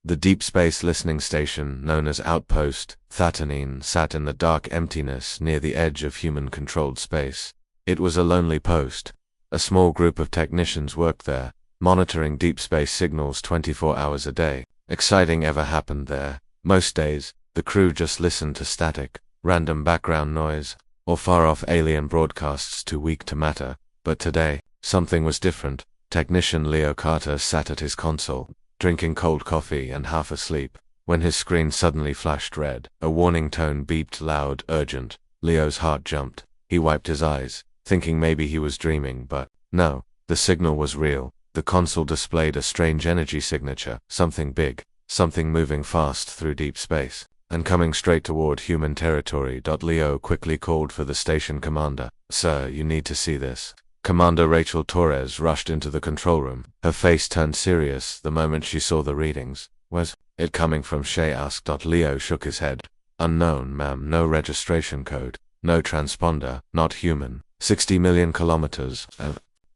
The deep space listening station, known as Outpost Thatanine, sat in the dark emptiness near the edge of human-controlled space. It was a lonely post. A small group of technicians worked there, monitoring deep space signals 24 hours a day. Exciting ever happened there. Most days, the crew just listened to static, random background noise, or far-off alien broadcasts too weak to matter. But today, something was different. Technician Leo Carter sat at his console, drinking cold coffee and half asleep, when his screen suddenly flashed red. A warning tone beeped loud, urgent. Leo's heart jumped. He wiped his eyes, thinking maybe he was dreaming, but no, the signal was real. The console displayed a strange energy signature, something big, something moving fast through deep space, and coming straight toward human territory. Leo quickly called for the station commander. "Sir, you need to see this." Commander Rachel Torres rushed into the control room. Her face turned serious the moment she saw the readings. "Was it coming from?" Shay asked. Leo shook his head. "Unknown, ma'am. No registration code. No transponder. Not human. 60 million kilometers.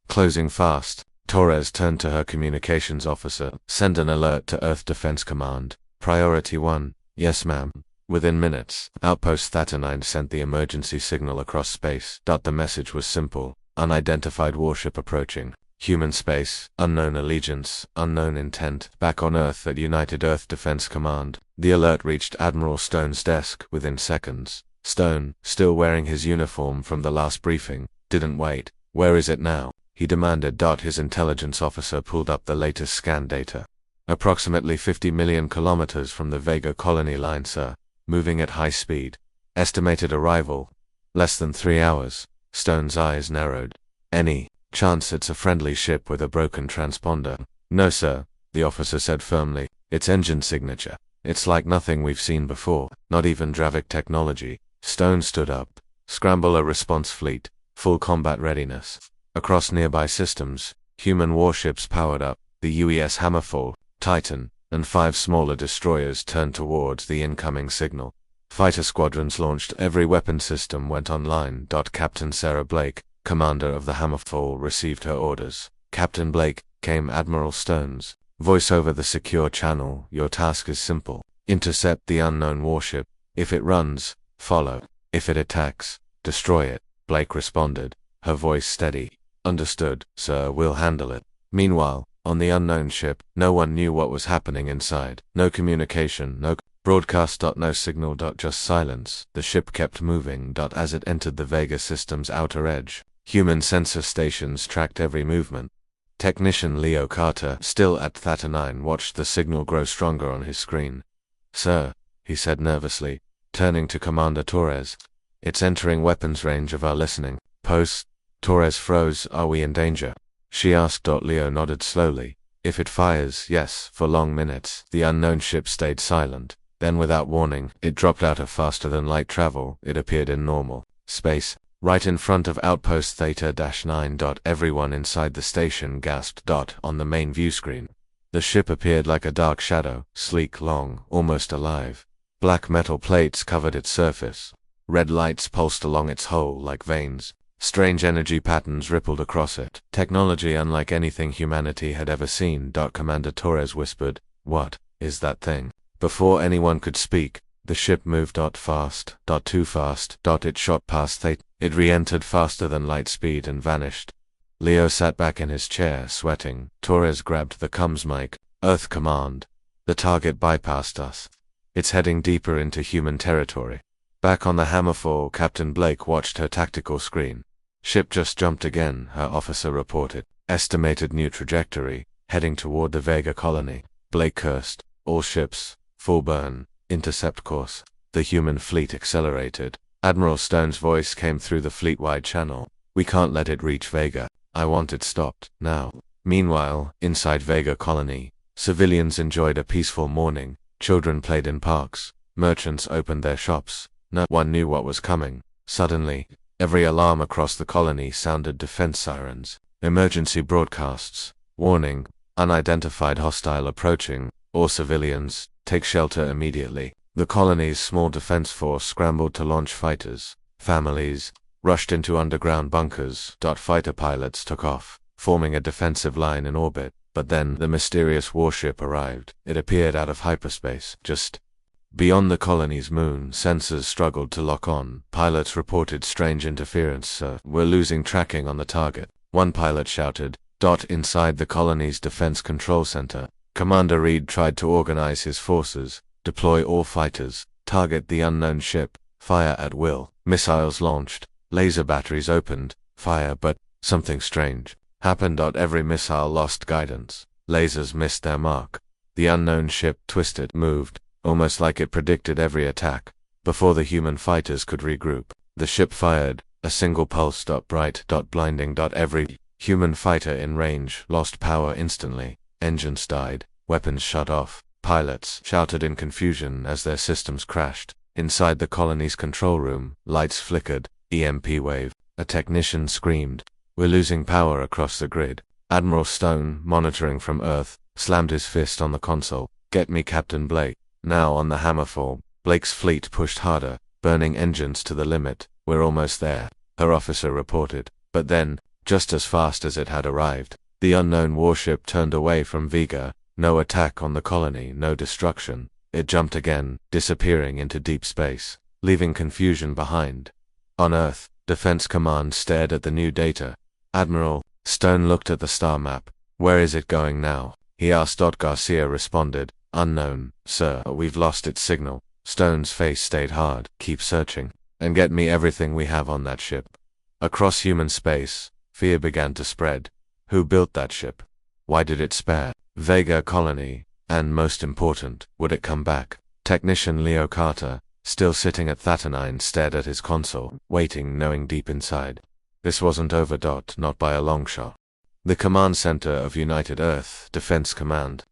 Closing fast." Torres turned to her communications officer. "Send an alert to Earth Defense Command. Priority 1. "Yes, ma'am." Within minutes, Outpost Thatanine sent the emergency signal across space. The message was simple. Unidentified warship approaching. Human space, unknown allegiance, unknown intent. Back on Earth at United Earth Defense Command. The alert reached Admiral Stone's desk within seconds. Stone, still wearing his uniform from the last briefing, didn't wait. "Where is it now?" he demanded. His intelligence officer pulled up the latest scan data. "Approximately 50 million kilometers from the Vega colony line, sir. Moving at high speed. Estimated arrival less than 3 hours." Stone's eyes narrowed. "Any chance it's a friendly ship with a broken transponder?" "No, sir," the officer said firmly. "It's engine signature. It's like nothing we've seen before, not even Dravik technology." Stone stood up. "Scramble a response fleet. Full combat readiness." Across nearby systems, human warships powered up. The UES Hammerfall, Titan, and 5 smaller destroyers turned towards the incoming signal. Fighter squadrons launched. Every weapon system went online. Captain Sarah Blake, commander of the Hammerfall, received her orders. "Captain Blake," came Admiral Stone's voice over the secure channel. "Your task is simple. Intercept the unknown warship. If it runs, follow. If it attacks, destroy it." Blake responded, her voice steady. "Understood, sir, we'll handle it." Meanwhile, on the unknown ship, no one knew what was happening inside. No communication, no broadcast. No signal. Just silence. The ship kept moving. As it entered the Vega system's outer edge, human sensor stations tracked every movement. Technician Leo Carter, still at Thatanine, watched the signal grow stronger on his screen. "Sir," he said nervously, turning to Commander Torres, "it's entering weapons range of our listening post." Torres froze. "Are we in danger?" she asked. Leo nodded slowly. "If it fires, yes." For long minutes, the unknown ship stayed silent. Then, without warning, it dropped out of faster-than-light travel. It appeared in normal space, right in front of Outpost Theta-9. Everyone inside the station gasped. On the main view screen, the ship appeared like a dark shadow, sleek, long, almost alive. Black metal plates covered its surface. Red lights pulsed along its hull like veins. Strange energy patterns rippled across it. Technology unlike anything humanity had ever seen. Commander Torres whispered, "What is that thing?" Before anyone could speak, the ship moved. Fast. Too fast. It shot past Theta. It re-entered faster than light speed and vanished. Leo sat back in his chair, sweating. Torres grabbed the comms mic. "Earth Command. The target bypassed us. It's heading deeper into human territory." Back on the Hammerfall, Captain Blake watched her tactical screen. "Ship just jumped again," her officer reported. "Estimated new trajectory, heading toward the Vega colony." Blake cursed. "All ships, full burn, intercept course." The human fleet accelerated. Admiral Stone's voice came through the fleet-wide channel. "We can't let it reach Vega. I want it stopped, now." Meanwhile, inside Vega colony, civilians enjoyed a peaceful morning. Children played in parks. Merchants opened their shops. No one knew what was coming. Suddenly, every alarm across the colony sounded defense sirens. Emergency broadcasts. "Warning. Unidentified hostile approaching. All civilians, take shelter immediately." The colony's small defense force scrambled to launch fighters. Families rushed into underground bunkers. Fighter pilots took off, forming a defensive line in orbit. But then the mysterious warship arrived. It appeared out of hyperspace, just beyond the colony's moon. Sensors struggled to lock on. Pilots reported strange interference, sir. We're losing tracking on the target. One pilot shouted. Inside the colony's defense control center, Commander Reed tried to organize his forces, deploy all fighters, target the unknown ship, fire at will. Missiles launched, laser batteries opened, fire, but something strange happened. Every missile lost guidance. Lasers missed their mark. The unknown ship twisted, moved, almost like it predicted every attack. Before the human fighters could regroup, the ship fired, a single pulse. Bright, blinding. Every human fighter in range lost power instantly. Engines died, weapons shut off. Pilots shouted in confusion as their systems crashed. Inside the colony's control room, lights flickered. EMP wave. A technician screamed. We're losing power across the grid. Admiral Stone, monitoring from Earth, slammed his fist on the console. Get me Captain Blake. Now on the Hammerfall. Blake's fleet pushed harder, burning engines to the limit. We're almost there, her officer reported. But then, just as fast as it had arrived, the unknown warship turned away from Vega. No attack on the colony, no destruction. It jumped again, disappearing into deep space, leaving confusion behind. On Earth, Defense Command stared at the new data. Admiral, Stone looked at the star map. Where is it going now? He asked. Garcia responded. Unknown, sir. We've lost its signal. Stone's face stayed hard. Keep searching, and get me everything we have on that ship. Across human space, fear began to spread. Who built that ship? Why did it spare Vega colony? And most important, would it come back? Technician Leo Carter, still sitting at Thatanine, stared at his console, waiting, knowing deep inside. This wasn't over. Not by a long shot. The command center of United Earth Defense Command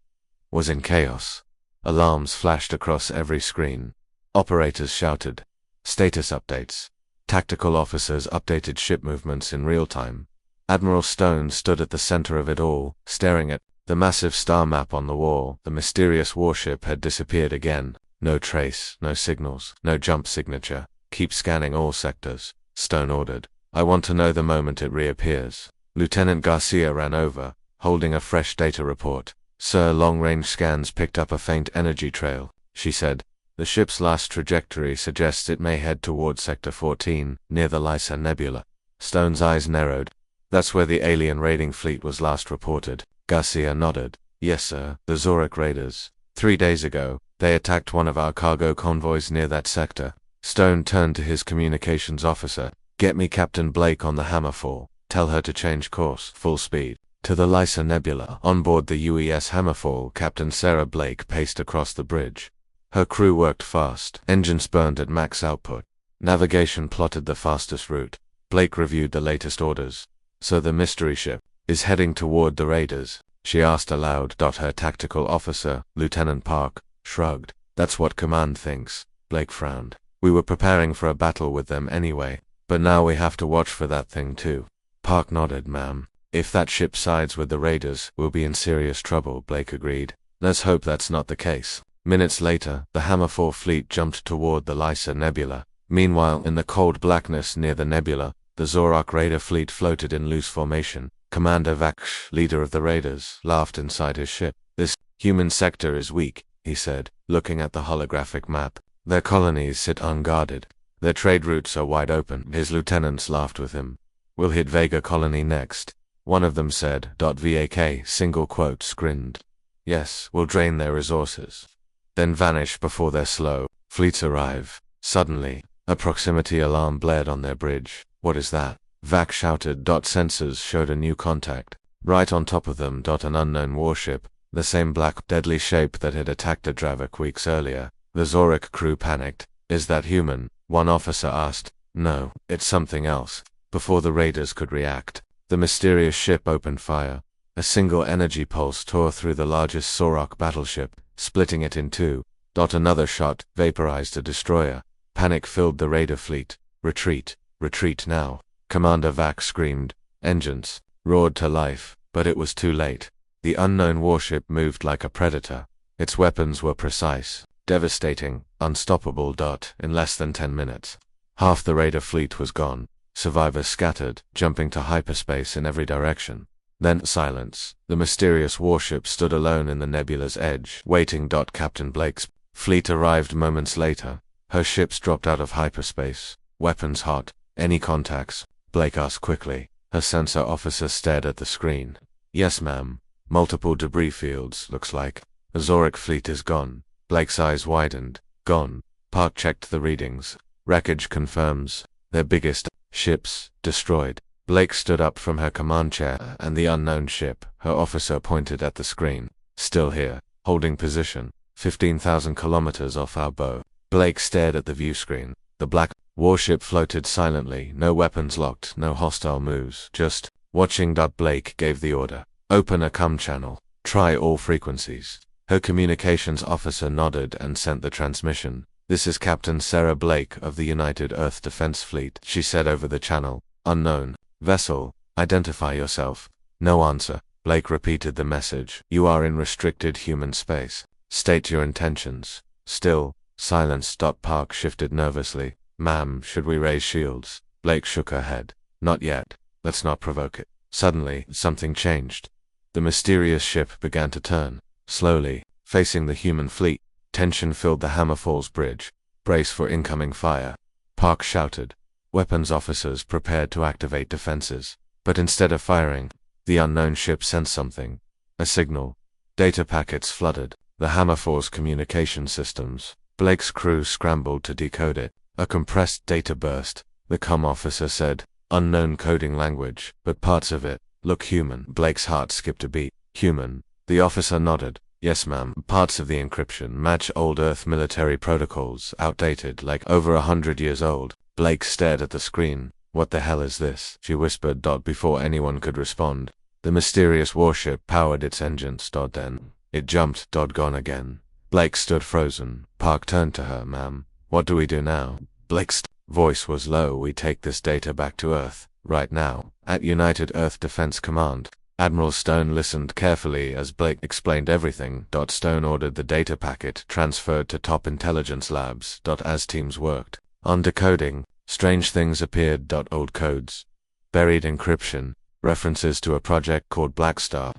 was in chaos. Alarms flashed across every screen. Operators shouted status updates. Tactical officers updated ship movements in real time. Admiral Stone stood at the center of it all, staring at the massive star map on the wall. The mysterious warship had disappeared again. No trace, no signals, no jump signature. Keep scanning all sectors, Stone ordered. I want to know the moment it reappears. Lieutenant Garcia ran over, holding a fresh data report. Sir, long-range scans picked up a faint energy trail, she said. The ship's last trajectory suggests it may head towards Sector 14, near the Lysa Nebula. Stone's eyes narrowed. That's where the alien raiding fleet was last reported. Garcia nodded. Yes, sir, the Zorak raiders. 3 days ago, they attacked one of our cargo convoys near that sector. Stone turned to his communications officer. Get me Captain Blake on the Hammerfall. Tell her to change course, full speed, to the Lysa Nebula. On board the UES Hammerfall, Captain Sarah Blake paced across the bridge. Her crew worked fast. Engines burned at max output. Navigation plotted the fastest route. Blake reviewed the latest orders. So the mystery ship is heading toward the raiders, she asked aloud. Her tactical officer, Lieutenant Park, shrugged. That's what command thinks. Blake frowned. We were preparing for a battle with them anyway, but now we have to watch for that thing too. Park nodded. Ma'am. If that ship sides with the raiders, we'll be in serious trouble, Blake agreed. Let's hope that's not the case. Minutes later, the Hammerfall fleet jumped toward the Lysa Nebula. Meanwhile, in the cold blackness near the nebula, the Zorak raider fleet floated in loose formation. Commander Vaksh, leader of the raiders, laughed inside his ship. This human sector is weak, he said, looking at the holographic map. Their colonies sit unguarded. Their trade routes are wide open. His lieutenants laughed with him. We'll hit Vega colony next, one of them said. VAK, single quotes, grinned. Yes, we'll drain their resources, then vanish before their slow fleets arrive. Suddenly, a proximity alarm blared on their bridge. What is that? Vak shouted. Sensors showed a new contact. Right on top of them. An unknown warship, the same black, deadly shape that had attacked Dravik weeks earlier. The Zorak crew panicked. Is that human? One officer asked. No, it's something else. Before the raiders could react, the mysterious ship opened fire. A single energy pulse tore through the largest Zorak battleship, splitting it in two. Another shot vaporized a destroyer. Panic filled the raider fleet. Retreat, retreat now. Commander Vak screamed. Engines roared to life, but it was too late. The unknown warship moved like a predator. Its weapons were precise, devastating, unstoppable. In less than 10 minutes, half the raider fleet was gone. Survivors scattered, jumping to hyperspace in every direction. Then silence. The mysterious warship stood alone in the nebula's edge, waiting. Captain Blake's fleet arrived moments later. Her ships dropped out of hyperspace. Weapons hot. Any contacts? Blake asked quickly. Her sensor officer stared at the screen. Yes, ma'am. Multiple debris fields, looks like. The Zoric fleet is gone. Blake's eyes widened. Gone. Park checked the readings. Wreckage confirms. Their biggest ships destroyed. Blake stood up from her command chair, and the unknown ship, her officer pointed at the screen. Still here. Holding position. 15,000 kilometers off our bow. Blake stared at the view screen. The black warship floated silently, no weapons locked, no hostile moves, just watching. Blake gave the order. Open a COM channel. Try all frequencies. Her communications officer nodded and sent the transmission. This is Captain Sarah Blake of the United Earth Defense Fleet, she said over the channel. Unknown vessel. Identify yourself. No answer. Blake repeated the message. You are in restricted human space. State your intentions. Still silence. Park shifted nervously. Ma'am, should we raise shields? Blake shook her head. Not yet. Let's not provoke it. Suddenly, something changed. The mysterious ship began to turn, slowly, facing the human fleet. Tension filled the Hammer Falls Bridge. Brace for incoming fire. Park shouted. Weapons officers prepared to activate defenses. But instead of firing, the unknown ship sent something. A signal. Data packets flooded the Hammer Falls communication systems. Blake's crew scrambled to decode it. A compressed data burst. The COM officer said, unknown coding language, but parts of it look human. Blake's heart skipped a beat. Human. The officer nodded. Yes, ma'am. Parts of the encryption match old Earth military protocols, outdated, like over 100 years old. Blake stared at the screen. What the hell is this? She whispered. Before anyone could respond. The mysterious warship powered its engines. Then it jumped. Gone again. Blake stood frozen. Park turned to her. Ma'am, what do we do now? Blake's voice was low. We take this data back to Earth, right now, at United Earth Defense Command. Admiral Stone listened carefully as Blake explained everything. Stone ordered the data packet transferred to top intelligence labs. As teams worked on decoding, strange things appeared. Old codes, buried encryption, references to a project called Black Star.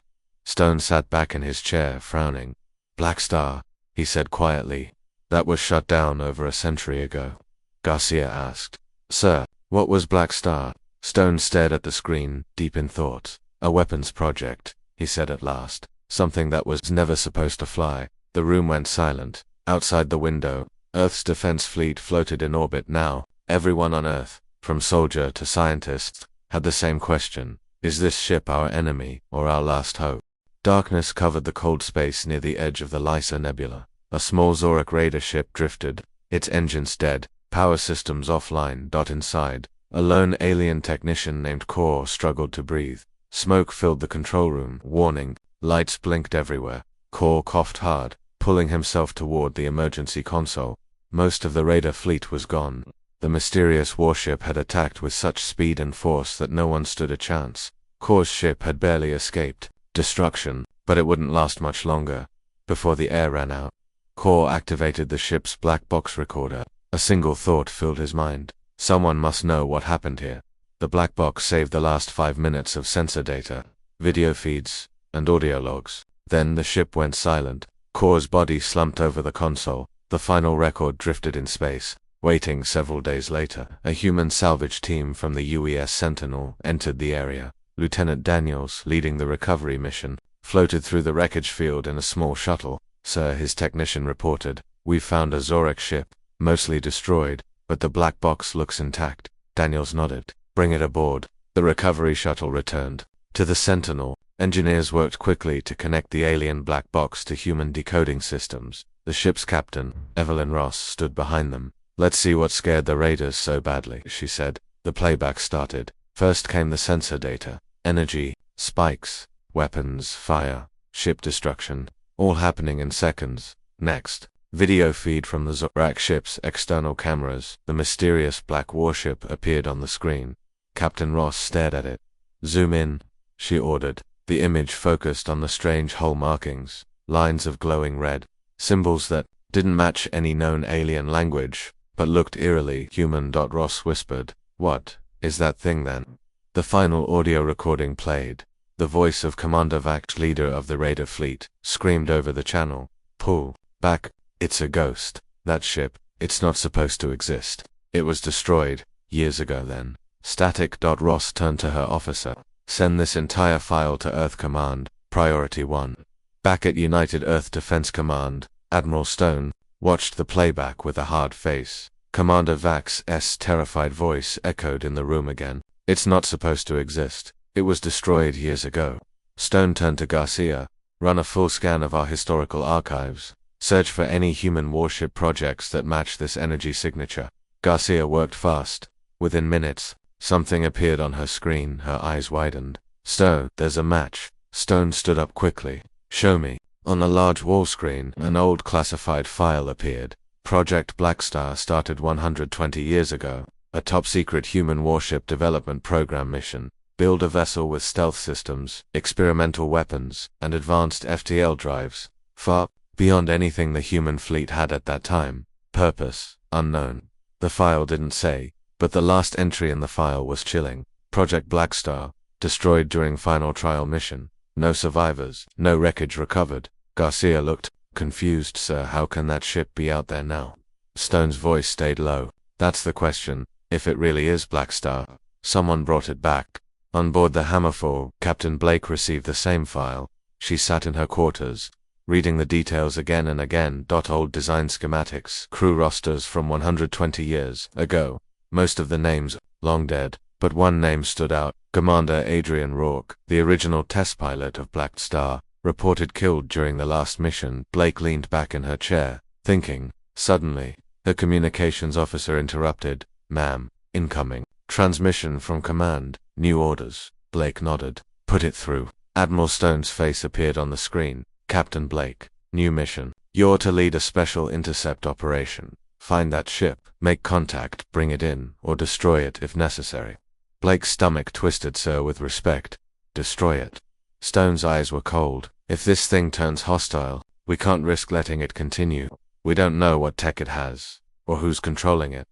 Stone sat back in his chair, frowning. Black Star, he said quietly. That was shut down over a century ago. Garcia asked. Sir, what was Black Star? Stone stared at the screen, deep in thought. A weapons project, he said at last. Something that was never supposed to fly. The room went silent. Outside the window, Earth's defense fleet floated in orbit now. Everyone on Earth, from soldier to scientist, had the same question. Is this ship our enemy, or our last hope? Darkness covered the cold space near the edge of the Lysa Nebula. A small Zoric raider ship drifted, its engines dead, power systems offline. Inside, a lone alien technician named Core struggled to breathe. Smoke filled the control room. Warning. Lights blinked everywhere. Core coughed hard, pulling himself toward the emergency console. Most of the raider fleet was gone. The mysterious warship had attacked with such speed and force that no one stood a chance. Core's ship had barely escaped destruction, but it wouldn't last much longer. Before the air ran out, Core activated the ship's black box recorder. A single thought filled his mind. Someone must know what happened here. The black box saved the last 5 minutes of sensor data, video feeds, and audio logs. Then the ship went silent. Core's body slumped over the console. The final record drifted in space. Waiting several days later, a human salvage team from the UES Sentinel entered the area. Lieutenant Daniels, leading the recovery mission, floated through the wreckage field in a small shuttle. Sir, his technician reported, we've found a Zoric ship, mostly destroyed, but the black box looks intact. Daniels nodded. Bring it aboard. The recovery shuttle returned to the Sentinel. Engineers worked quickly to connect the alien black box to human decoding systems. The ship's captain, Evelyn Ross, stood behind them. Let's see what scared the raiders so badly, she said. The playback started. First came the sensor data. Energy, spikes, weapons, fire, ship destruction, all happening in seconds. Next, video feed from the Zorak ship's external cameras. The mysterious black warship appeared on the screen. Captain Ross stared at it. Zoom in, she ordered. The image focused on the strange hull markings, lines of glowing red, symbols that didn't match any known alien language, but looked eerily human. Ross whispered, What is that thing then? The final audio recording played. The voice of Commander Vax, leader of the Raider fleet, screamed over the channel. Pull back. It's a ghost. That ship, it's not supposed to exist. It was destroyed years ago then. Static. Ross turned to her officer. Send this entire file to Earth Command, Priority 1. Back at United Earth Defense Command, Admiral Stone watched the playback with a hard face. Commander Vax's terrified voice echoed in the room again. It's not supposed to exist. It was destroyed years ago. Stone turned to Garcia. Run a full scan of our historical archives. Search for any human warship projects that match this energy signature. Garcia worked fast. Within minutes, something appeared on her screen. Her eyes widened. Stone, there's a match. Stone stood up quickly. Show me. On a large wall screen, an old classified file appeared. Project Blackstar started 120 years ago. A top-secret human warship development program mission. Build a vessel with stealth systems, experimental weapons, and advanced FTL drives. Far beyond anything the human fleet had at that time. Purpose, unknown. The file didn't say, but the last entry in the file was chilling. Project Blackstar, destroyed during final trial mission. No survivors, no wreckage recovered. Garcia looked confused. Sir, how can that ship be out there now? Stone's voice stayed low. That's the question. If it really is Blackstar, someone brought it back. On board the Hammerfall, Captain Blake received the same file. She sat in her quarters, reading the details again and again. Old design schematics, crew rosters from 120 years ago. Most of the names long dead, but one name stood out. Commander Adrian Rourke, the original test pilot of Black Star, reported killed during the last mission. Blake leaned back in her chair, thinking. Suddenly, the communications officer interrupted. Ma'am, incoming. Transmission from command. New orders. Blake nodded. Put it through. Admiral Stone's face appeared on the screen. Captain Blake. New mission. You're to lead a special intercept operation. Find that ship, make contact, bring it in, or destroy it if necessary. Blake's stomach twisted. Sir, with respect. Destroy it. Stone's eyes were cold. If this thing turns hostile, we can't risk letting it continue. We don't know what tech it has, or who's controlling it.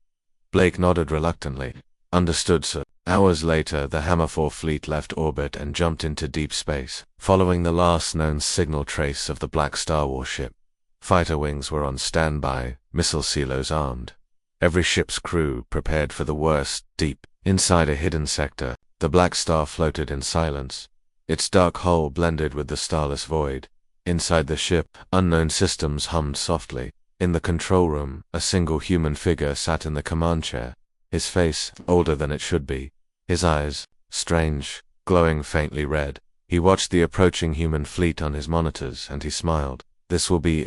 Blake nodded reluctantly. Understood, sir. Hours later, the Hammerfall fleet left orbit and jumped into deep space, following the last known signal trace of the Black Star warship. Fighter wings were on standby, missile silos armed. Every ship's crew prepared for the worst. Deep inside a hidden sector, the Black Star floated in silence. Its dark hull blended with the starless void. Inside the ship, unknown systems hummed softly. In the control room, a single human figure sat in the command chair. His face, older than it should be. His eyes, strange, glowing faintly red. He watched the approaching human fleet on his monitors, and he smiled. This will be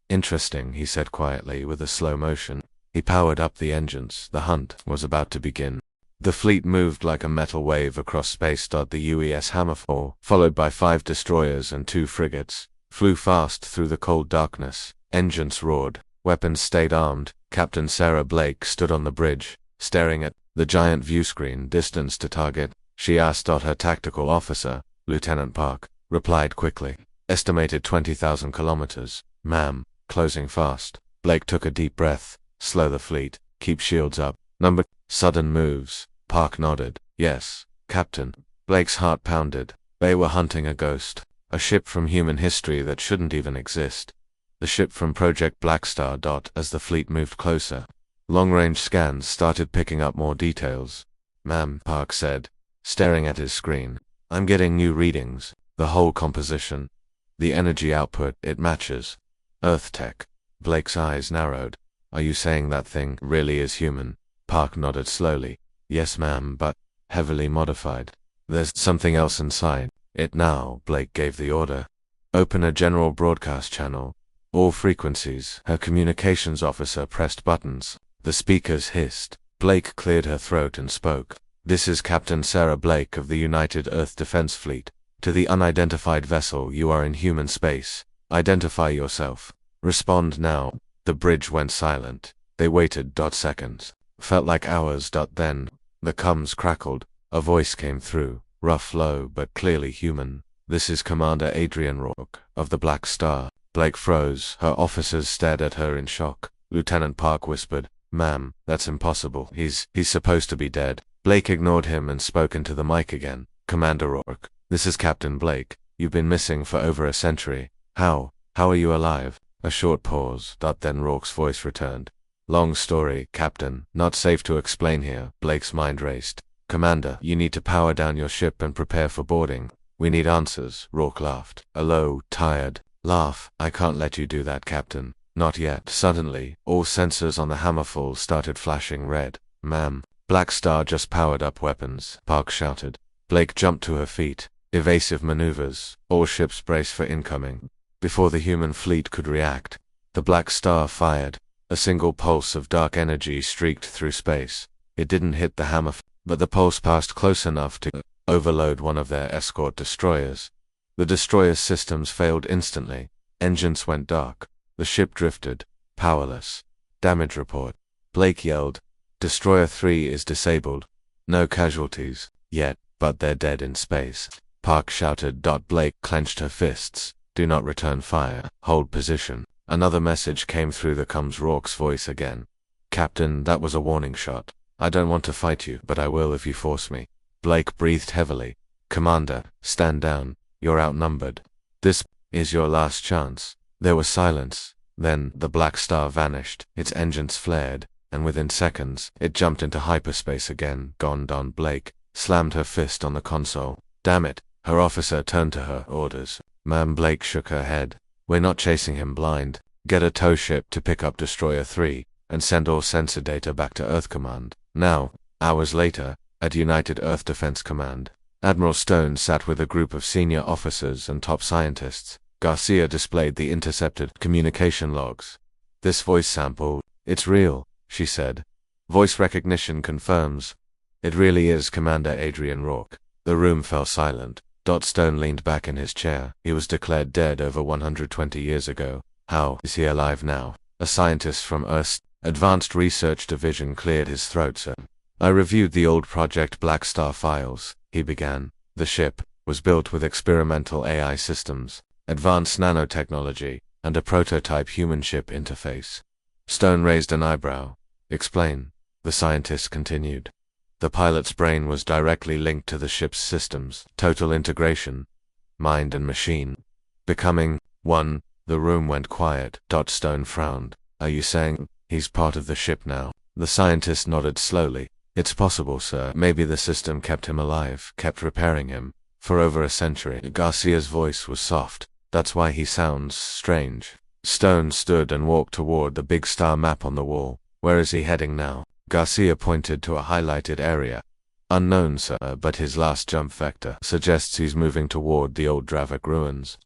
interesting, he said quietly with a slow motion. He powered up the engines. The hunt was about to begin. The fleet moved like a metal wave across space. The UES Hammerfall, followed by 5 destroyers and 2 frigates, flew fast through the cold darkness. Engines roared. Weapons stayed armed. Captain Sarah Blake stood on the bridge, staring at the giant viewscreen. Distance to target, she asked. Her tactical officer, Lieutenant Park, replied quickly. Estimated 20,000 kilometers. Ma'am, closing fast. Blake took a deep breath. Slow the fleet. Keep shields up. Sudden moves. Park nodded. Yes, Captain. Blake's heart pounded. They were hunting a ghost. A ship from human history that shouldn't even exist. The ship from Project Blackstar. As the fleet moved closer, long-range scans started picking up more details. Ma'am, Park said, staring at his screen. I'm getting new readings. The whole composition. The energy output, it matches. Earth tech. Blake's eyes narrowed. Are you saying that thing really is human? Park nodded slowly. Yes, ma'am, but heavily modified. There's something else inside it now. Blake gave the order. Open a general broadcast channel. All frequencies. Her communications officer pressed buttons. The speakers hissed. Blake cleared her throat and spoke. This is Captain Sarah Blake of the United Earth Defense Fleet. To the unidentified vessel, you are in human space. Identify yourself. Respond now. The bridge went silent. They waited. Seconds. Felt like hours. Then, the comms crackled. A voice came through, rough, low, but clearly human. This is Commander Adrian Rourke, of the Black Star. Blake froze. Her officers stared at her in shock. Lieutenant Park whispered, Ma'am, that's impossible. He's supposed to be dead. Blake ignored him and spoke into the mic again. Commander Rourke, This is Captain Blake. You've been missing for over a century. How are you alive? A short pause. Then Rourke's voice returned. Long story, Captain. Not safe to explain here. Blake's mind raced. Commander, you need to power down your ship and prepare for boarding. We need answers. Rourke laughed. A low, tired laugh. I can't let you do that, Captain. Not yet. Suddenly, all sensors on the Hammerfall started flashing red. Ma'am. Black Star just powered up weapons, Park shouted. Blake jumped to her feet. Evasive maneuvers. All ships brace for incoming. Before the human fleet could react, the Black Star fired. A single pulse of dark energy streaked through space. It didn't hit the hammer, but the pulse passed close enough to overload one of their escort destroyers. The destroyer's systems failed instantly. Engines went dark. The ship drifted, powerless. Damage report. Blake yelled. Destroyer 3 is disabled. No casualties, yet, but they're dead in space. Park shouted. Blake clenched her fists. Do not return fire. Hold position. Another message came through the comms. Rourke's voice again. Captain, that was a warning shot. I don't want to fight you, but I will if you force me. Blake breathed heavily. Commander, stand down. You're outnumbered. This is your last chance. There was silence. Then, the Black Star vanished. Its engines flared, and within seconds, it jumped into hyperspace again. Gone. Blake slammed her fist on the console. Damn it. Her officer turned to her. Orders. Ma'am. Blake shook her head. We're not chasing him blind. Get a tow ship to pick up Destroyer 3, and send all sensor data back to Earth Command. Now. Hours later, at United Earth Defense Command, Admiral Stone sat with a group of senior officers and top scientists. Garcia displayed the intercepted communication logs. This voice sample, it's real, she said. Voice recognition confirms. It really is Commander Adrian Rourke. The room fell silent. Stone leaned back in his chair. He was declared dead over 120 years ago. How is he alive now? A scientist from Earth's Advanced Research Division cleared his throat. Sir, I reviewed the old Project Black Star files, he began. The ship was built with experimental AI systems, advanced nanotechnology, and a prototype human ship interface. Stone raised an eyebrow. Explain, the scientist continued. The pilot's brain was directly linked to the ship's systems, total integration, mind and machine, becoming one. The room went quiet. Stone frowned. Are you saying he's part of the ship now? The scientist nodded slowly. It's possible, sir. Maybe the system kept him alive, kept repairing him, for over a century. Garcia's voice was soft. That's why he sounds strange. Stone stood and walked toward the big star map on the wall. Where is he heading now? Garcia pointed to a highlighted area. Unknown, sir, but his last jump vector suggests he's moving toward the old Dravik ruins.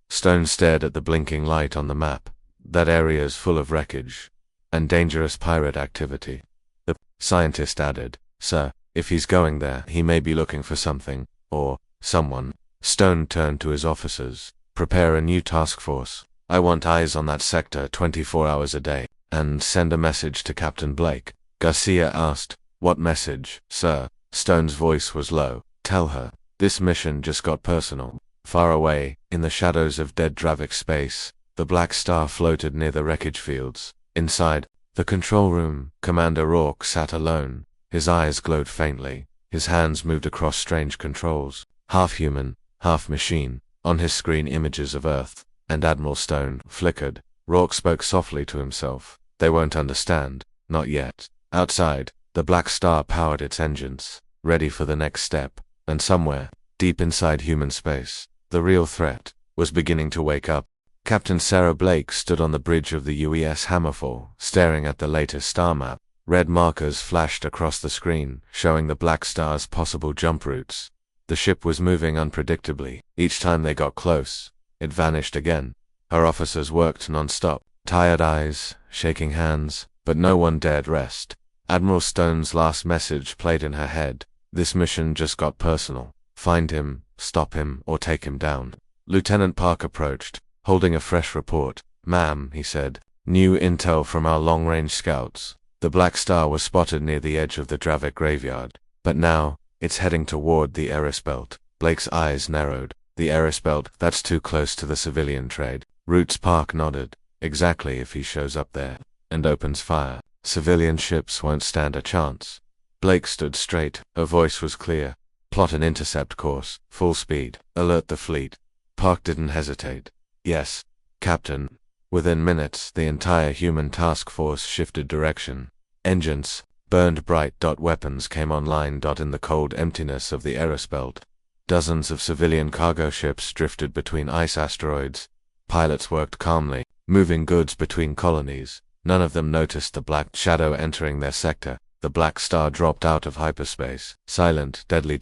Stone stared at the blinking light on the map. That area is full of wreckage and dangerous pirate activity. The scientist added, Sir, if he's going there, he may be looking for something, or someone. Stone turned to his officers. Prepare a new task force. I want eyes on that sector 24 hours a day, and send a message to Captain Blake. Garcia asked, What message, sir? Stone's voice was low. Tell her, this mission just got personal. Far away, in the shadows of dead Dravik space, the Black Star floated near the wreckage fields. Inside the control room, Commander Rourke sat alone. His eyes glowed faintly. His hands moved across strange controls. Half human, half machine. On his screen, images of Earth and Admiral Stone flickered. Rourke spoke softly to himself. They won't understand. Not yet. Outside, the Black Star powered its engines, ready for the next step. And somewhere, deep inside human space, the real threat was beginning to wake up. Captain Sarah Blake stood on the bridge of the UES Hammerfall, staring at the latest star map. Red markers flashed across the screen, showing the Black Star's possible jump routes. The ship was moving unpredictably. Each time they got close, it vanished again. Her officers worked non-stop, tired eyes, shaking hands, but no one dared rest. Admiral Stone's last message played in her head. This mission just got personal. Find him, stop him, or take him down. Lieutenant Park approached, holding a fresh report. Ma'am, he said, new intel from our long-range scouts. The Black Star was spotted near the edge of the Dravik graveyard, but now, it's heading toward the Eris Belt. Blake's eyes narrowed. The Eris Belt, that's too close to the civilian trade. Roots. Park nodded. Exactly. If he shows up there and opens fire, civilian ships won't stand a chance. Blake stood straight. Her voice was clear. Plot an intercept course, full speed, alert the fleet. Park didn't hesitate. Yes, Captain. Within minutes, the entire human task force shifted direction. Engines burned bright. Weapons came online. In the cold emptiness of the Eris belt, dozens of civilian cargo ships drifted between ice asteroids. Pilots worked calmly, moving goods between colonies. None of them noticed the black shadow entering their sector. The Black Star dropped out of hyperspace, silent, deadly.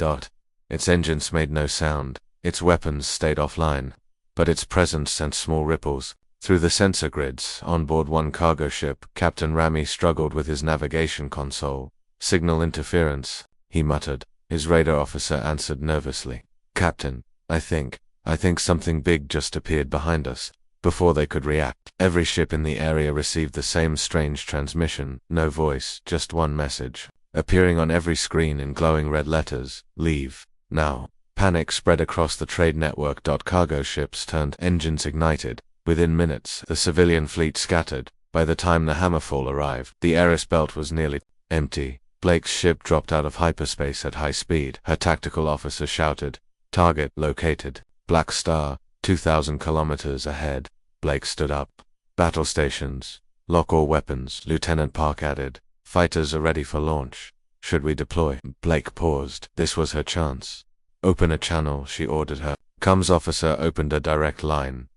Its engines made no sound, its weapons stayed offline, but its presence sent small ripples through the sensor grids. On board one cargo ship, Captain Rami struggled with his navigation console. Signal interference, he muttered. His radar officer answered nervously. Captain, I think something big just appeared behind us. Before they could react, every ship in the area received the same strange transmission. No voice, just one message, appearing on every screen in glowing red letters. Leave, now. Panic spread across the trade network. Cargo ships turned, engines ignited. Within minutes, the civilian fleet scattered. By the time the Hammerfall arrived, the Eris belt was nearly empty. Blake's ship dropped out of hyperspace at high speed. Her tactical officer shouted, "Target located. Black Star, 2,000 kilometers ahead." Blake stood up. "Battle stations. Lock all weapons," Lieutenant Park added. "Fighters are ready for launch. Should we deploy?" Blake paused. This was her chance. "Open a channel," she ordered her. Comms officer opened a direct line.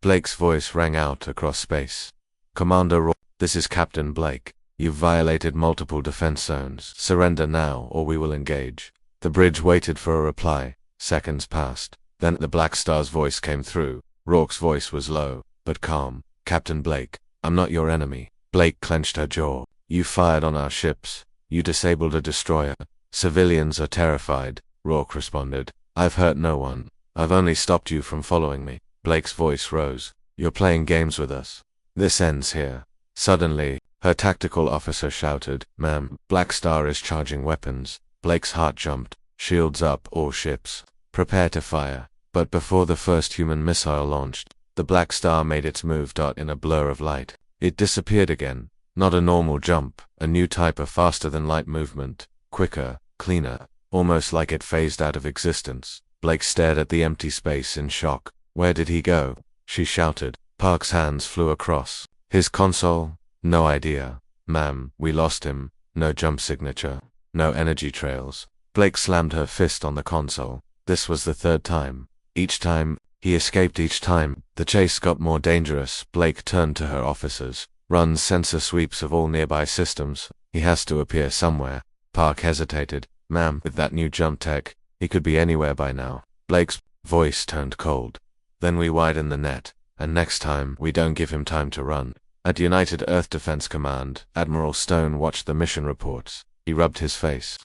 Blake's voice rang out across space. "Commander Raw, this is Captain Blake. You've violated multiple defense zones. Surrender now, or we will engage." The bridge waited for a reply. Seconds passed. Then the Black Star's voice came through. Rourke's voice was low, but calm. "Captain Blake, I'm not your enemy." Blake clenched her jaw. "You fired on our ships. You disabled a destroyer. Civilians are terrified," Rourke responded. "I've hurt no one. I've only stopped you from following me." Blake's voice rose. "You're playing games with us. This ends here." Suddenly, her tactical officer shouted, "Ma'am, Black Star is charging weapons." Blake's heart jumped. "Shields up, all ships. Prepare to fire." But before the first human missile launched, the Black Star made its move. In a blur of light, it disappeared again. Not a normal jump, a new type of faster-than-light movement. Quicker, cleaner, almost like it phased out of existence. Blake stared at the empty space in shock. "Where did he go?" she shouted. Park's hands flew across his console. "No idea. Ma'am, we lost him. No jump signature. No energy trails." Blake slammed her fist on the console. This was the third time. Each time, he escaped. Each time, the chase got more dangerous. Blake turned to her officers. "Run sensor sweeps of all nearby systems. He has to appear somewhere." Park hesitated. "Ma'am, with that new jump tech, he could be anywhere by now." Blake's voice turned cold. "Then we widen the net, and next time, we don't give him time to run." At United Earth Defense Command, Admiral Stone watched the mission reports. He rubbed his face.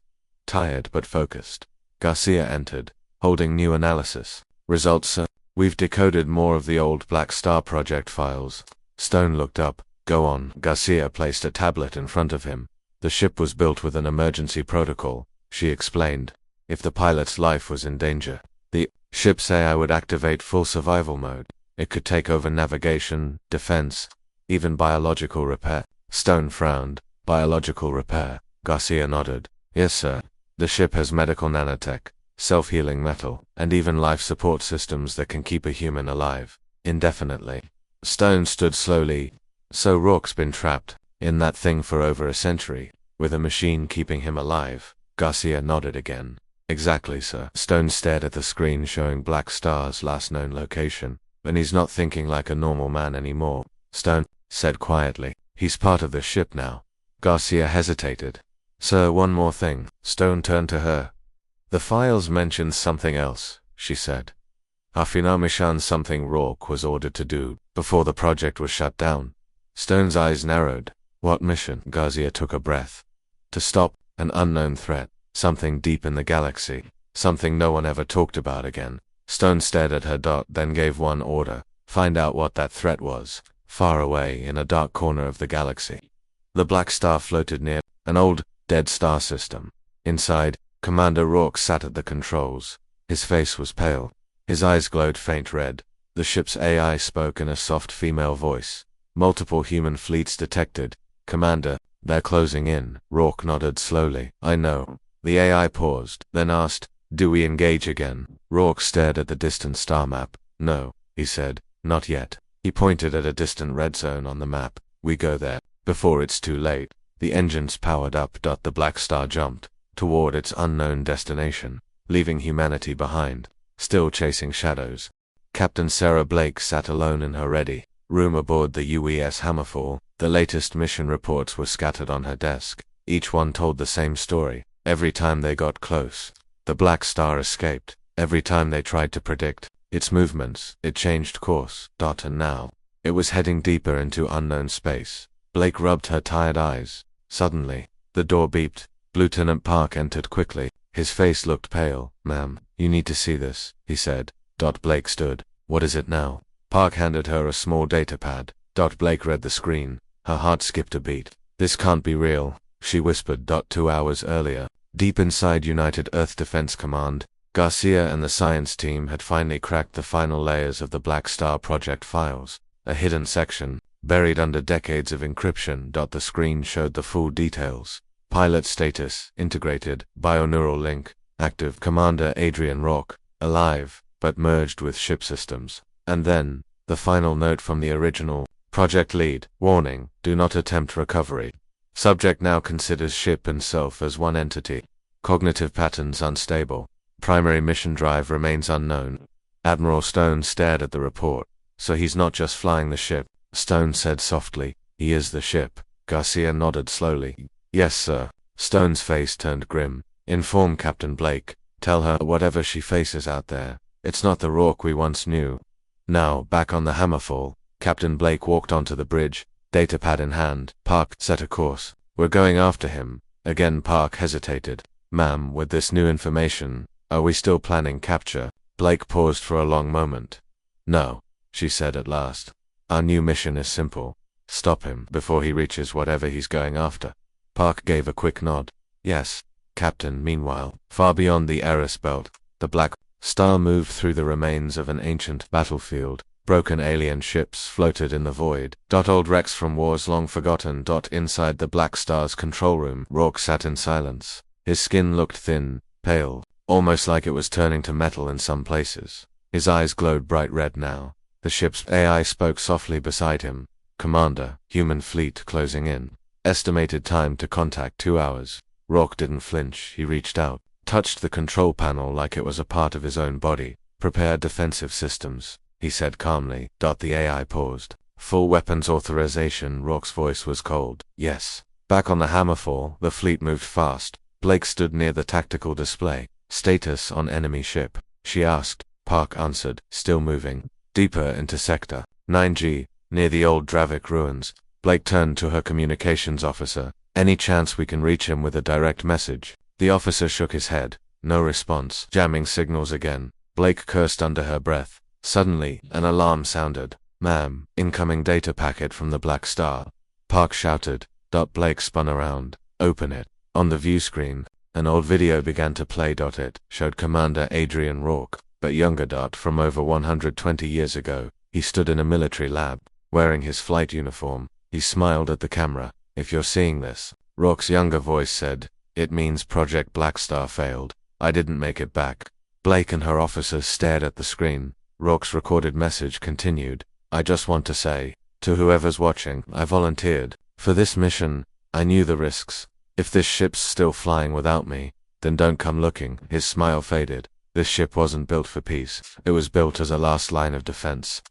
Tired but focused. Garcia entered, holding new analysis. "Results, sir. We've decoded more of the old Black Star project files." Stone looked up. "Go on." Garcia placed a tablet in front of him. "The ship was built with an emergency protocol," she explained. "If the pilot's life was in danger, the ship's AI would activate full survival mode. It could take over navigation, defense, even biological repair." Stone frowned. "Biological repair?" Garcia nodded. "Yes, sir. The ship has medical nanotech, self-healing metal, and even life support systems that can keep a human alive indefinitely." Stone stood slowly. "So Rourke's been trapped in that thing for over a century, with a machine keeping him alive." Garcia nodded again. "Exactly, sir." Stone stared at the screen showing Black Star's last known location. "And he's not thinking like a normal man anymore," Stone said quietly. "He's part of the ship now." Garcia hesitated. "Sir, one more thing." Stone turned to her. "The files mentioned something else," she said. "Afina Mishan, something Rourke was ordered to do before the project was shut down." Stone's eyes narrowed. "What mission?" Garcia took a breath. "To stop an unknown threat. Something deep in the galaxy. Something no one ever talked about again." Stone stared at her. Then gave one order. "Find out what that threat was. Far away in a dark corner of the galaxy." The Black Star floated near, an old, dead star system. Inside, Commander Rourke sat at the controls. His face was pale. His eyes glowed faint red. The ship's AI spoke in a soft female voice. "Multiple human fleets detected. Commander, they're closing in." Rourke nodded slowly. "I know." The AI paused, then asked, Do we engage again? Rourke stared at the distant star map. No, he said, not yet. He pointed at a distant red zone on the map. We go there, before it's too late. The engines powered up. The Black Star jumped toward its unknown destination, leaving humanity behind, still chasing shadows. Captain Sarah Blake sat alone in her ready room aboard the UES Hammerfall. The latest mission reports were scattered on her desk. Each one told the same story. Every time they got close, the Black Star escaped. Every time they tried to predict its movements, it changed course. And now, it was heading deeper into unknown space. Blake rubbed her tired eyes. Suddenly, the door beeped. Lieutenant Park entered quickly. His face looked pale. Ma'am, you need to see this, he said. Blake stood. What is it now? Park handed her a small datapad. Blake read the screen. Her heart skipped a beat. This can't be real, she whispered. 2 hours earlier, deep inside United Earth Defense Command, Garcia and the science team had finally cracked the final layers of the Black Star project files. A hidden section, buried under decades of encryption. The screen showed the full details. Pilot status, integrated, bioneural link, active. Commander Adrian Rourke, alive, but merged with ship systems. And then, the final note from the original project lead. Warning, do not attempt recovery. Subject now considers ship and self as one entity. Cognitive patterns unstable. Primary mission drive remains unknown. Admiral Stone stared at the report. So he's not just flying the ship, Stone said softly. He is the ship. Garcia nodded slowly. Yes, sir. Stone's face turned grim. Inform Captain Blake. Tell her whatever she faces out there, it's not the Rourke we once knew. Now, back on the Hammerfall, Captain Blake walked onto the bridge, datapad in hand. Park, set a course. We're going after him. Again Park hesitated. Ma'am, with this new information, are we still planning capture? Blake paused for a long moment. No, she said at last. Our new mission is simple. Stop him before he reaches whatever he's going after. Park gave a quick nod. Yes, Captain. Meanwhile, far beyond the Eris Belt, the Black Star moved through the remains of an ancient battlefield. Broken alien ships floated in the void. Old wrecks from wars long forgotten. Inside the Black Star's control room, Rourke sat in silence. His skin looked thin, pale, almost like it was turning to metal in some places. His eyes glowed bright red now. The ship's AI spoke softly beside him. Commander, human fleet closing in. Estimated time to contact 2 hours. Rourke didn't flinch. He reached out, touched the control panel like it was a part of his own body. Prepare defensive systems, he said calmly. The AI paused. Full weapons authorization. Rourke's voice was cold. Yes. Back on the Hammerfall, the fleet moved fast. Blake stood near the tactical display. Status on enemy ship, she asked. Park answered, still moving. Deeper into Sector 9G, near the old Dravik ruins. Blake turned to her communications officer. Any chance we can reach him with a direct message? The officer shook his head. No response. Jamming signals again. Blake cursed under her breath. Suddenly, an alarm sounded. Ma'am, incoming data packet from the Black Star. Park shouted. Blake spun around. Open it. On the view screen, an old video began to play. It showed Commander Adrian Rourke, but younger. From over 120 years ago. He stood in a military lab, wearing his flight uniform. He smiled at the camera. If you're seeing this, Rourke's younger voice said, it means Project Black Star failed. I didn't make it back. Blake and her officers stared at the screen. Rourke's recorded message continued. I just want to say, to whoever's watching, I volunteered for this mission. I knew the risks. If this ship's still flying without me, then don't come looking. His smile faded. This ship wasn't built for peace. It was built as a last line of defense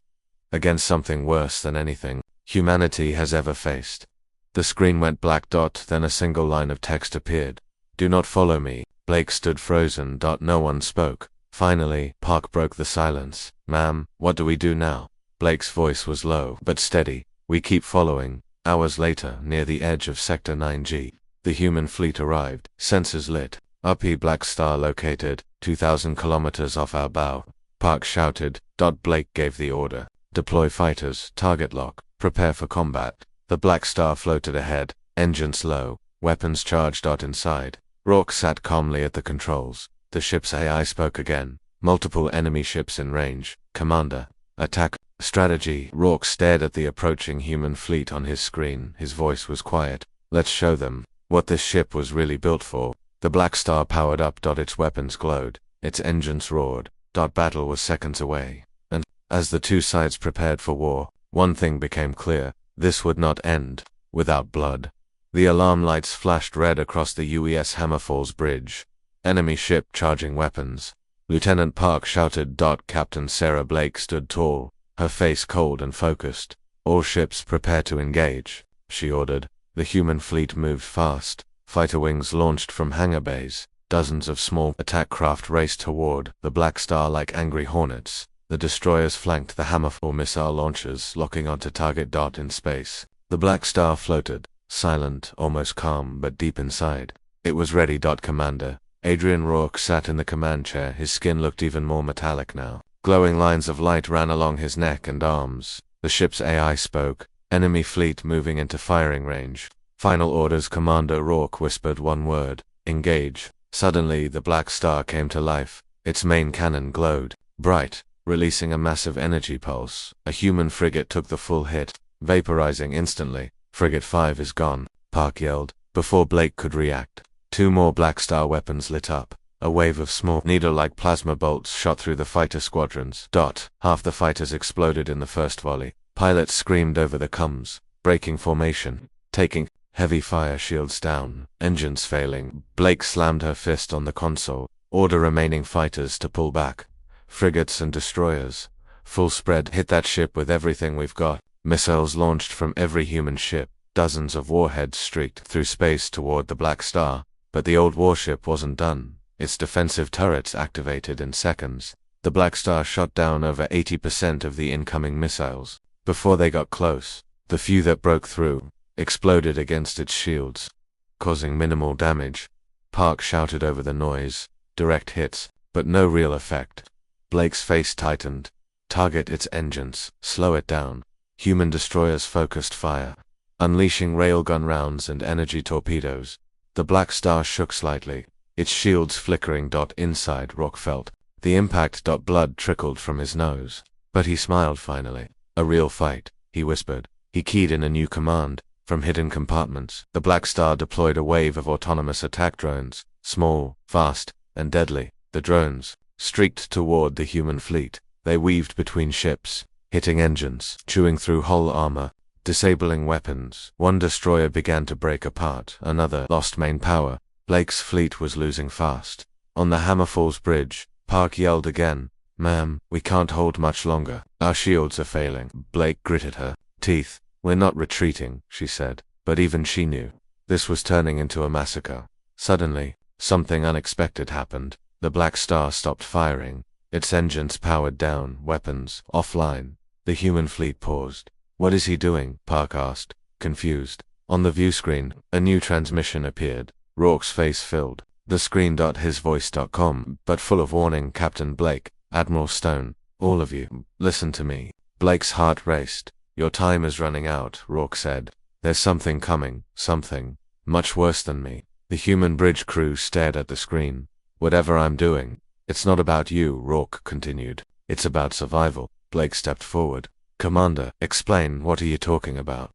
against something worse than anything humanity has ever faced. The screen went black. Then a single line of text appeared. Do not follow me. Blake stood frozen. No one spoke. Finally, Park broke the silence. Ma'am, what do we do now? Blake's voice was low, but steady. We keep following. Hours later, near the edge of Sector 9G, the human fleet arrived. Sensors lit. UP Black Star located, 2,000 kilometers off our bow. Park shouted. Blake gave the order. Deploy fighters. Target lock. Prepare for combat. The Black Star floated ahead, engines low, weapons charged. Inside, Rourke sat calmly at the controls. The ship's AI spoke again. Multiple enemy ships in range. Commander, attack strategy. Rourke stared at the approaching human fleet on his screen. His voice was quiet. Let's show them what this ship was really built for. The Black Star powered up. Its weapons glowed. Its engines roared. Battle was seconds away. And, as the two sides prepared for war, one thing became clear: this would not end without blood. The alarm lights flashed red across the UES Hammerfalls bridge. Enemy ship charging weapons. Lieutenant Park shouted. Captain Sarah Blake stood tall, her face cold and focused. All ships prepare to engage, she ordered. The human fleet moved fast. Fighter wings launched from hangar bays. Dozens of small attack craft raced toward the Black Star like angry hornets. The destroyers flanked the Hammerfall missile launchers, locking onto target. In space, the Black Star floated, silent, almost calm, but deep inside, it was ready. Commander Adrian Rourke sat in the command chair. His skin looked even more metallic now. Glowing lines of light ran along his neck and arms. The ship's AI spoke. Enemy fleet moving into firing range. Final orders. Commander Rourke whispered one word: engage. Suddenly, the Black Star came to life. Its main cannon glowed bright, releasing a massive energy pulse. A human frigate took the full hit, vaporizing instantly. Frigate 5 is gone, Park yelled. Before Blake could react, two more Black Star weapons lit up. A wave of small, needle-like plasma bolts shot through the fighter squadrons. Half the fighters exploded in the first volley. Pilots screamed over the comms, breaking formation, taking heavy fire shields down, engines failing. Blake slammed her fist on the console. Order remaining fighters to pull back. Frigates and destroyers, full spread. Hit that ship with everything we've got. Missiles launched from every human ship. Dozens of warheads streaked through space toward the Black Star. But the old warship wasn't done. Its defensive turrets activated in seconds. The Black Star shot down over 80% of the incoming missiles. Before they got close, the few that broke through exploded against its shields, causing minimal damage. Park shouted over the noise. Direct hits, but no real effect. Blake's face tightened. Target its engines. Slow it down. Human destroyers focused fire, unleashing railgun rounds and energy torpedoes. The Black Star shook slightly, its shields flickering. Inside, Rourke felt the impact. Blood trickled from his nose. But he smiled finally. A real fight, he whispered. He keyed in a new command. From hidden compartments, the Black Star deployed a wave of autonomous attack drones, small, fast, and deadly. The drones streaked toward the human fleet. They weaved between ships, hitting engines, chewing through hull armor, disabling weapons. One destroyer began to break apart, another lost main power. Blake's fleet was losing fast. On the Hammerfalls bridge, Park yelled again, "Ma'am, we can't hold much longer. Our shields are failing." Blake gritted her teeth. "We're not retreating," she said. But even she knew this was turning into a massacre. Suddenly, something unexpected happened. The Black Star stopped firing. Its engines powered down, weapons offline. The human fleet paused. "What is he doing?" Park asked, confused. On the view screen, a new transmission appeared. Rourke's face filled. The screen. Hisvoice.com, but full of warning. "Captain Blake, Admiral Stone, all of you, listen to me." Blake's heart raced. "Your time is running out," Rourke said. "There's something coming, something much worse than me." The human bridge crew stared at the screen. "Whatever I'm doing, it's not about you," Rourke continued. "It's about survival." Blake stepped forward. "Commander, explain, what are you talking about?"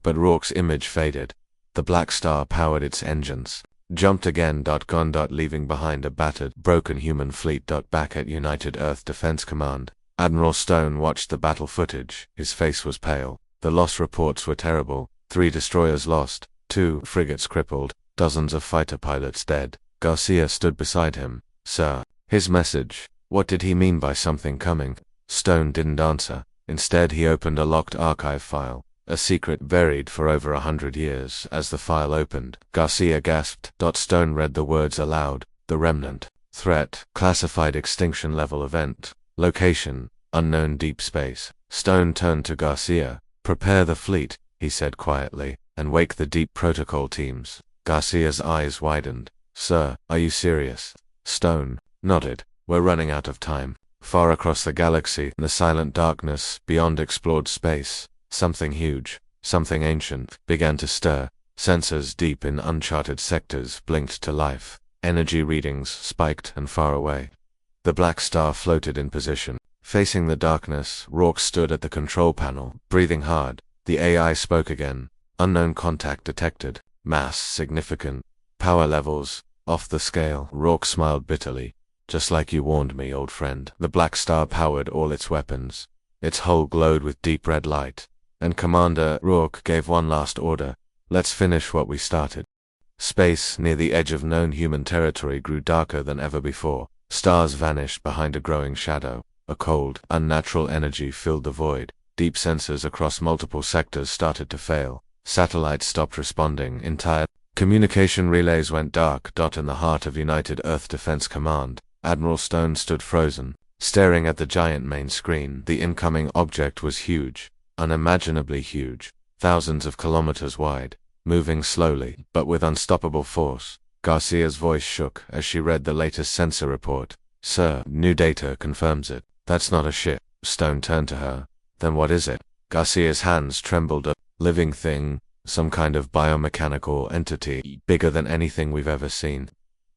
But Rourke's image faded. The Black Star powered its engines, jumped again. Gone. Leaving behind a battered, broken human fleet. Back at United Earth Defense Command, Admiral Stone watched the battle footage. His face was pale. The loss reports were terrible. 3 destroyers lost, 2 frigates crippled, dozens of fighter pilots dead. Garcia stood beside him. "Sir." His message. What did he mean by something coming? Stone didn't answer. Instead, he opened a locked archive file. A secret buried for over 100 years. As the file opened, Garcia gasped. Stone read the words aloud. "The Remnant. Threat. Classified extinction level event. Location. Unknown deep space." Stone turned to Garcia. "Prepare the fleet," he said quietly, "and wake the deep protocol teams." Garcia's eyes widened. "Sir, are you serious?" Stone nodded. "We're running out of time." Far across the galaxy, in the silent darkness, beyond explored space, something huge, something ancient, began to stir. Sensors deep in uncharted sectors blinked to life. Energy readings spiked and far away. The Black Star floated in position. Facing the darkness, Rourke stood at the control panel, breathing hard. The AI spoke again. "Unknown contact detected. Mass significant. Power levels off the scale." Rourke smiled bitterly. Just like you warned me, old friend. The Black Star powered all its weapons. Its hull glowed with deep red light. And Commander Rourke gave one last order. Let's finish what we started. Space, near the edge of known human territory, grew darker than ever before. Stars vanished behind a growing shadow. A cold, unnatural energy filled the void. Deep sensors across multiple sectors started to fail. Satellites stopped responding. Entire communication relays went dark. In the heart of United Earth Defense Command, Admiral Stone stood frozen, staring at the giant main screen. The incoming object was huge, unimaginably huge, thousands of kilometers wide, moving slowly, but with unstoppable force. Garcia's voice shook as she read the latest sensor report. Sir, new data confirms it. That's not a ship. Stone turned to her. Then what is it? Garcia's hands trembled. A living thing, some kind of biomechanical entity, bigger than anything we've ever seen.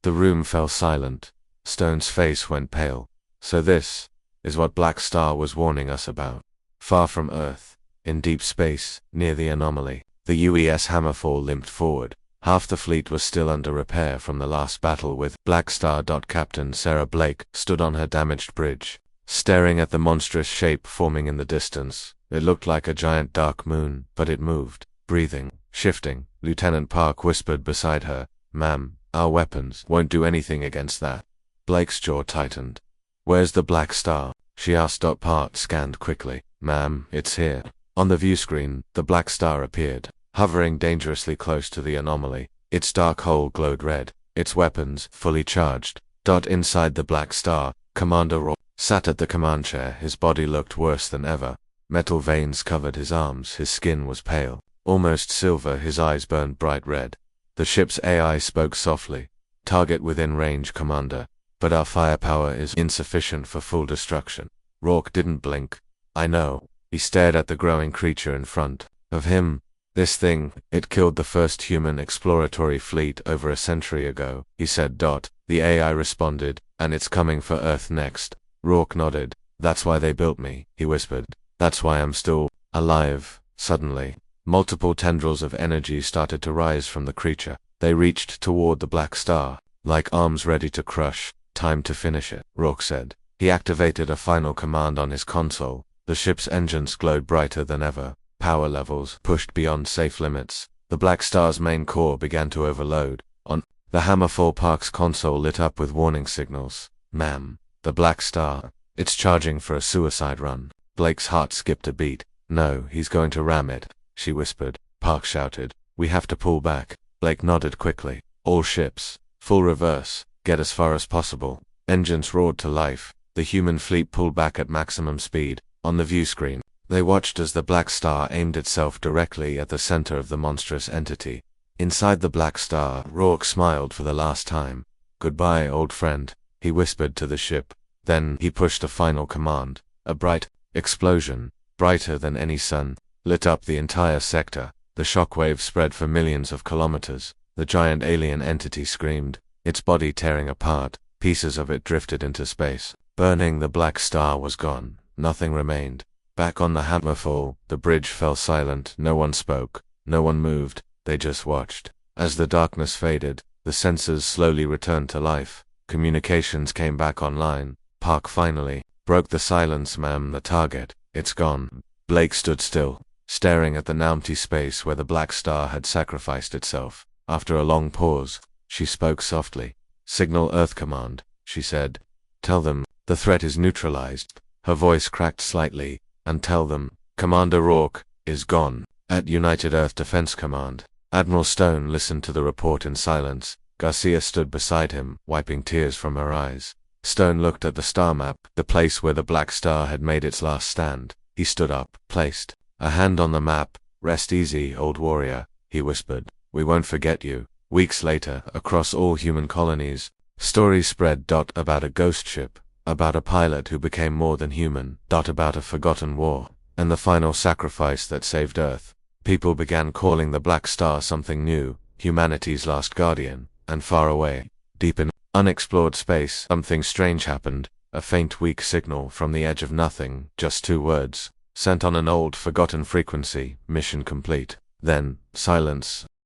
The room fell silent. Stone's face went pale. So this is what Black Star was warning us about. Far from Earth, in deep space, near the anomaly, the UES Hammerfall limped forward. Half the fleet was still under repair from the last battle with Black Star. Captain Sarah Blake stood on her damaged bridge, staring at the monstrous shape forming in the distance. It looked like a giant dark moon, but it moved, breathing, shifting. Lieutenant Park whispered beside her, "Ma'am, our weapons won't do anything against that." Blake's jaw tightened. "Where's the Black Star?" she asked. Park scanned quickly. "Ma'am, it's here." On the view screen, the Black Star appeared, hovering dangerously close to the anomaly. Its dark hull glowed red, its weapons fully charged. Inside the Black Star, Commander Rourke sat at the command chair. His body looked worse than ever. Metal veins covered his arms. His skin was pale, almost silver. His eyes burned bright red. The ship's AI spoke softly. "Target within range, Commander. But our firepower is insufficient for full destruction." Rourke didn't blink. "I know." He stared at the growing creature in front of him. "This thing, it killed the first human exploratory fleet over a century ago," he said. The AI responded, "And it's coming for Earth next." Rourke nodded. "That's why they built me," he whispered. "That's why I'm still alive." Suddenly, multiple tendrils of energy started to rise from the creature. They reached toward the Black Star, like arms ready to crush. "Time to finish it," Rourke said. He activated a final command on his console. The ship's engines glowed brighter than ever. Power levels pushed beyond safe limits. The Black Star's main core began to overload. On the Hammerfall Park's console lit up with warning signals. "Ma'am, the Black Star, it's charging for a suicide run." Blake's heart skipped a beat. "No, he's going to ram it," she whispered. Park shouted, "We have to pull back." Blake nodded quickly. "All ships, full reverse, get as far as possible." Engines roared to life. The human fleet pulled back at maximum speed. On the view screen, they watched as the Black Star aimed itself directly at the center of the monstrous entity. Inside the Black Star, Rourke smiled for the last time. "Goodbye, old friend," he whispered to the ship. Then he pushed a final command. A bright explosion, brighter than any sun, lit up the entire sector. The shockwave spread for millions of kilometers. The giant alien entity screamed, its body tearing apart. Pieces of it drifted into space. Burning, the Black Star was gone. Nothing remained. Back on the Hammerfall, the bridge fell silent. No one spoke. No one moved. They just watched. As the darkness faded, the sensors slowly returned to life. Communications came back online. Park finally broke the silence. "Ma'am, the target, it's gone." Blake stood still, staring at the empty space where the Black Star had sacrificed itself. After a long pause, she spoke softly. "Signal Earth Command," she said. "Tell them the threat is neutralized." Her voice cracked slightly. "And tell them Commander Rourke is gone." At United Earth Defense Command, Admiral Stone listened to the report in silence. Garcia stood beside him, wiping tears from her eyes. Stone looked at the star map, the place where the Black Star had made its last stand. He stood up, placed a hand on the map. "Rest easy, old warrior," he whispered. "We won't forget you." Weeks later, across all human colonies, stories spread. About a ghost ship, about a pilot who became more than human. About a forgotten war, and the final sacrifice that saved Earth. People began calling the Black Star something new, humanity's last guardian. And far away, deep in unexplored space, something strange happened. A faint, weak signal from the edge of nothing, just 2 words, sent on an old, forgotten frequency. "Mission complete." Then, silence.